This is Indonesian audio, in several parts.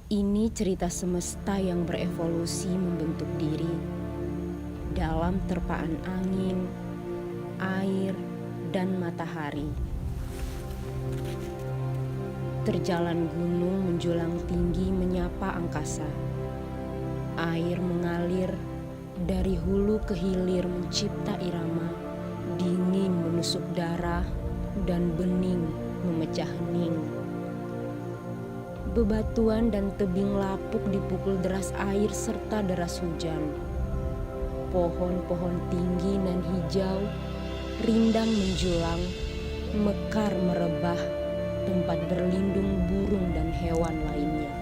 Ini cerita semesta yang berevolusi membentuk diri dalam terpaan angin, air, dan matahari. Terjalan gunung menjulang tinggi menyapa angkasa. Air mengalir dari hulu ke hilir mencipta irama, dingin menusuk darah dan bening memecah hening. Bebatuan dan tebing lapuk dipukul deras air serta deras hujan. Pohon-pohon tinggi nan hijau, rindang menjulang, mekar merebah, tempat berlindung burung dan hewan lainnya.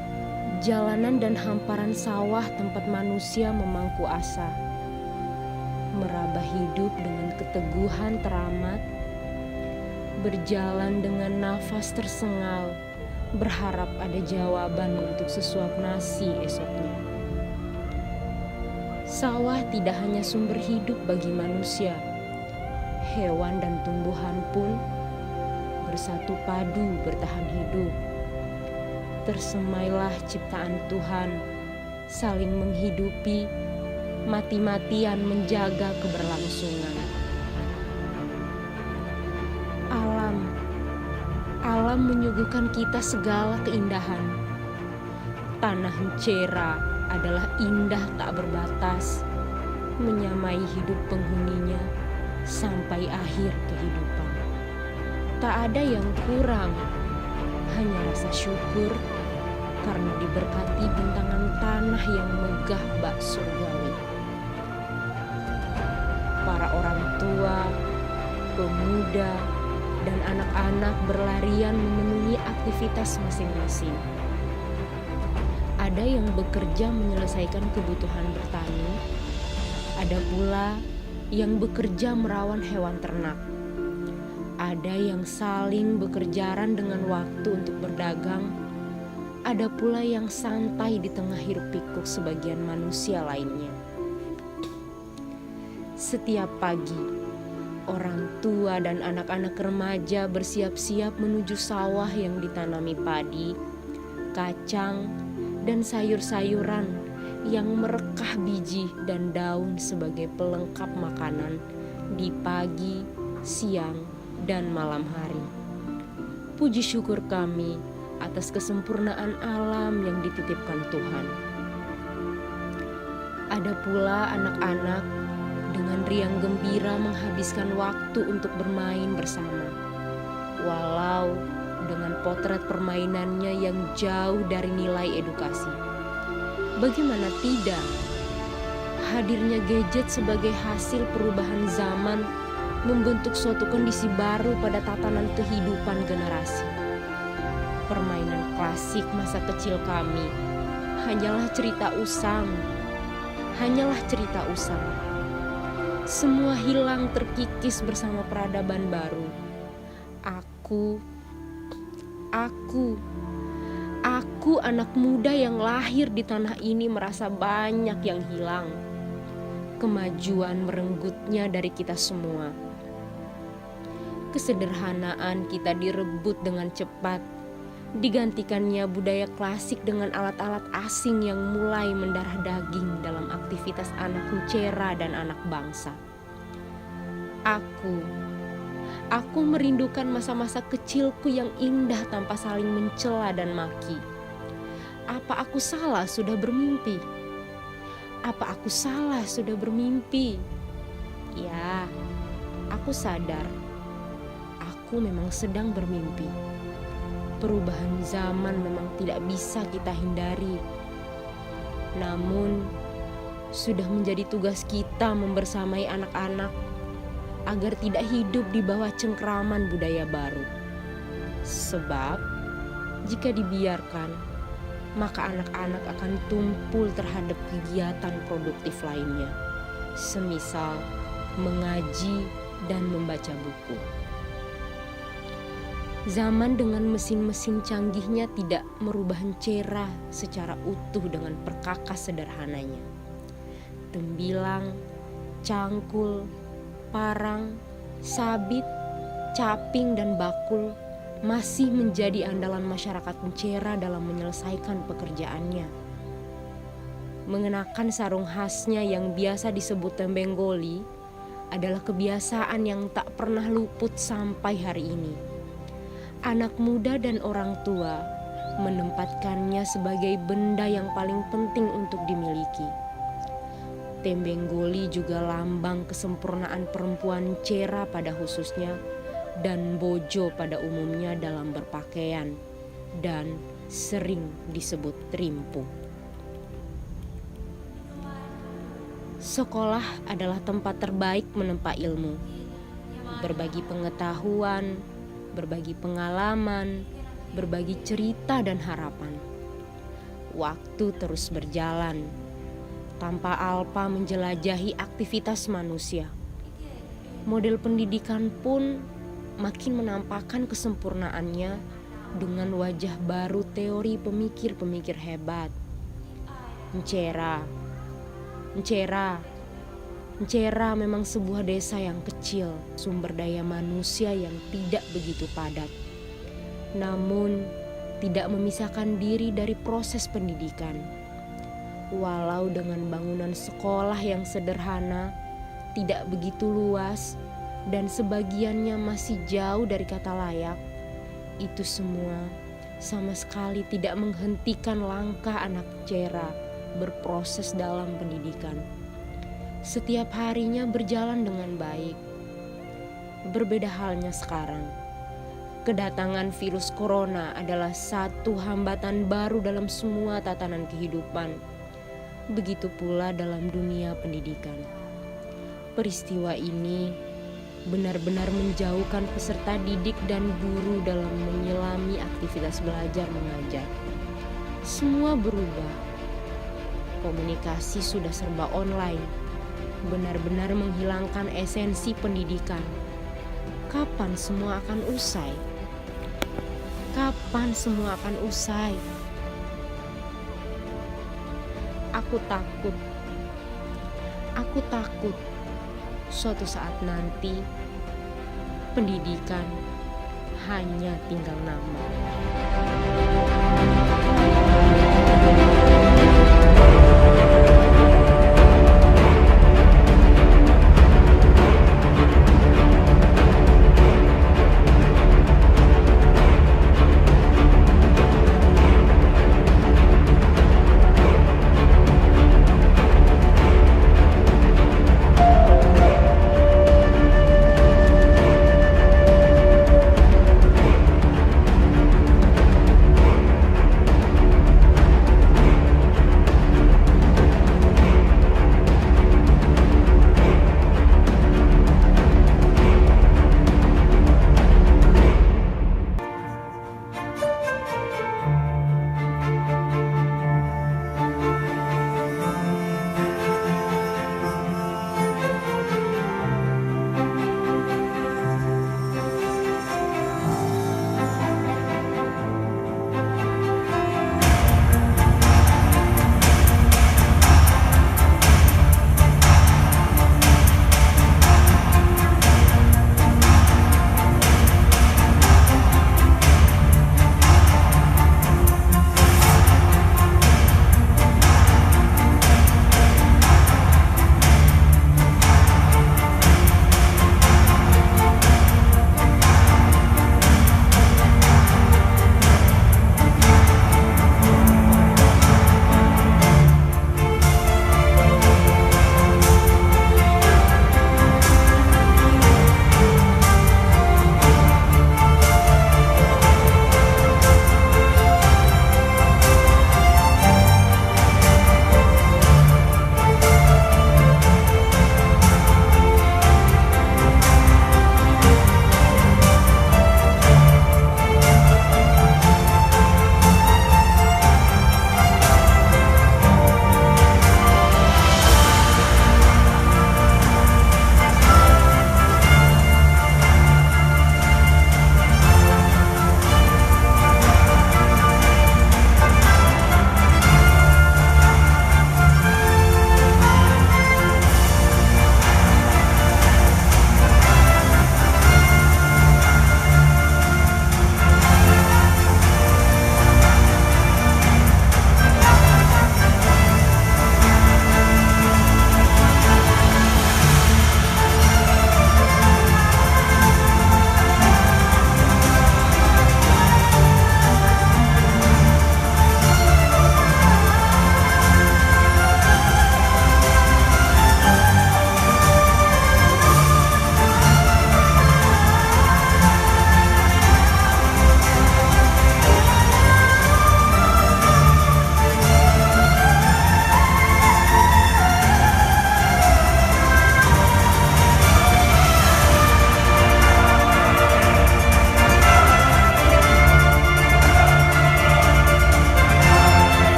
Jalanan dan hamparan sawah tempat manusia memangku asa. Meraba hidup dengan keteguhan teramat, berjalan dengan nafas tersengal, berharap ada jawaban untuk sesuap nasi esoknya. Sawah tidak hanya sumber hidup bagi manusia, hewan dan tumbuhan pun bersatu padu bertahan hidup. Tersemailah ciptaan Tuhan, saling menghidupi, mati-matian menjaga keberlangsungan. Alam menyuguhkan kita segala keindahan. Tanah Encera adalah indah tak berbatas, menyamai hidup penghuninya sampai akhir kehidupan. Tak ada yang kurang, hanya rasa syukur karena diberkati bintangan tanah yang megah bak surgawi. Para orang tua, pemuda, dan anak-anak berlarian memenuhi aktivitas masing-masing. Ada yang bekerja menyelesaikan kebutuhan bertani, ada pula yang bekerja merawan hewan ternak. Ada yang saling bekerjaran dengan waktu untuk berdagang, ada pula yang santai di tengah hiruk pikuk sebagian manusia lainnya. Setiap pagi, orang tua dan anak-anak remaja bersiap-siap menuju sawah yang ditanami padi, kacang, dan sayur-sayuran yang merekah biji dan daun sebagai pelengkap makanan di pagi, siang, dan malam hari. Puji syukur kami atas kesempurnaan alam yang dititipkan Tuhan. Ada pula anak-anak dengan riang gembira menghabiskan waktu untuk bermain bersama, walau dengan potret permainannya yang jauh dari nilai edukasi. Bagaimana tidak, hadirnya gadget sebagai hasil perubahan zaman membentuk suatu kondisi baru pada tatanan kehidupan generasi. Permainan klasik masa kecil kami hanyalah cerita usang. Semua hilang terkikis bersama peradaban baru. Aku anak muda yang lahir di tanah ini merasa banyak yang hilang. Kemajuan merenggutnya dari kita semua. Kesederhanaan kita direbut dengan cepat. Digantikannya budaya klasik dengan alat-alat asing yang mulai mendarah daging dalam aktivitas anak Encera dan anak bangsa. Aku merindukan masa-masa kecilku yang indah tanpa saling mencela dan maki. Apa aku salah sudah bermimpi? Ya, aku sadar. Aku memang sedang bermimpi. Perubahan zaman memang tidak bisa kita hindari. Namun, sudah menjadi tugas kita membersamai anak-anak agar tidak hidup di bawah cengkraman budaya baru. Sebab, jika dibiarkan, maka anak-anak akan tumpul terhadap kegiatan produktif lainnya, semisal mengaji dan membaca buku. Zaman dengan mesin-mesin canggihnya tidak merubah Encera secara utuh dengan perkakas sederhananya. Tembilang, cangkul, parang, sabit, caping, dan bakul masih menjadi andalan masyarakat Encera dalam menyelesaikan pekerjaannya. Mengenakan sarung khasnya yang biasa disebut tembenggoli adalah kebiasaan yang tak pernah luput sampai hari ini. Anak muda dan orang tua menempatkannya sebagai benda yang paling penting untuk dimiliki. Tembenggoli juga lambang kesempurnaan perempuan Encera pada khususnya dan bojo pada umumnya dalam berpakaian dan sering disebut rimpu. Sekolah adalah tempat terbaik menempa ilmu, berbagi pengetahuan, berbagi pengalaman, berbagi cerita dan harapan. Waktu terus berjalan, tanpa alpa menjelajahi aktivitas manusia. Model pendidikan pun makin menampakkan kesempurnaannya dengan wajah baru teori pemikir-pemikir hebat. Encera memang sebuah desa yang kecil, sumber daya manusia yang tidak begitu padat. Namun tidak memisahkan diri dari proses pendidikan. Walau dengan bangunan sekolah yang sederhana, tidak begitu luas, dan sebagiannya masih jauh dari kata layak, itu semua sama sekali tidak menghentikan langkah anak Encera berproses dalam pendidikan. Setiap harinya berjalan dengan baik. Berbeda halnya sekarang. Kedatangan virus corona adalah satu hambatan baru dalam semua tatanan kehidupan. Begitu pula dalam dunia pendidikan. Peristiwa ini benar-benar menjauhkan peserta didik dan guru dalam menyelami aktivitas belajar mengajar. Semua berubah. Komunikasi sudah serba online, benar-benar menghilangkan esensi pendidikan. Kapan semua akan usai? Kapan semua akan usai? Aku takut suatu saat nanti pendidikan hanya tinggal nama.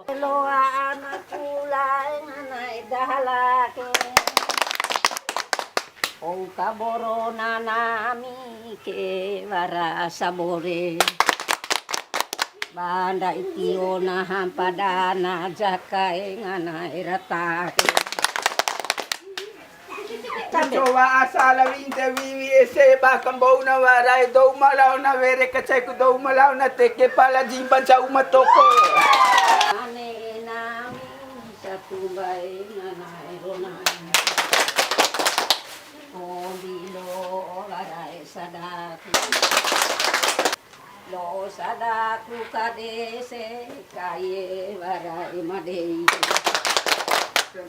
Loa anak kulay nanay dahalake. O kaboro na nami ke wara sabore. Banda itio na hampadana jakai nganay ratake. Coba asal vinte vivi ese bakam bau na warai dou malau na vere kacai ku dou malau na teke pala jimban sau matoko. Ane nami satu bayi nanay ronay. O bilo warai sadaku. Lo sadaku kadese kaye warai madei.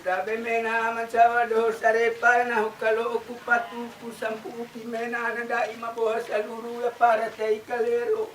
Sabi mena man sa wado sarepa na hukalo kupatu kusampu pimena na dai mabuhas alurula para tay kalero.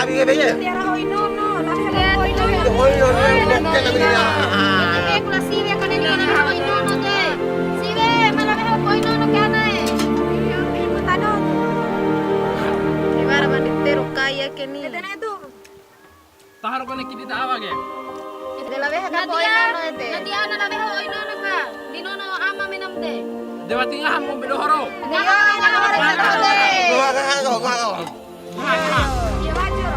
bigay bigay. Tiara hoy nono, labi ha hoy nono. Hoy, bokeh na bigay. Kaya ko la siwe ko na niya na hoy nono de. Siwe, malaki ho hoy nono kaya na eh. Yung tanong. Ibara banditero kaya kini. Ito na ito. Tahar ko na kinita awag eh. Dalawe ka po ino ete. Nadia na labi ho hoy nono ka. Di nono ama minamde. Dewa tingahan mo bilohoro. Ngayon na ka sa tole. Kuha ka. Iya wajar.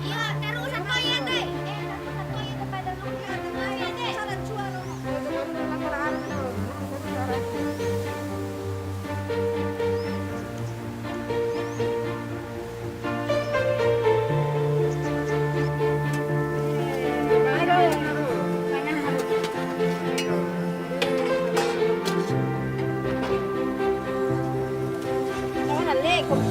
Iya, terusan ko yan eh. Terusan ko yan pada lupa. Saran suara. Halik, kung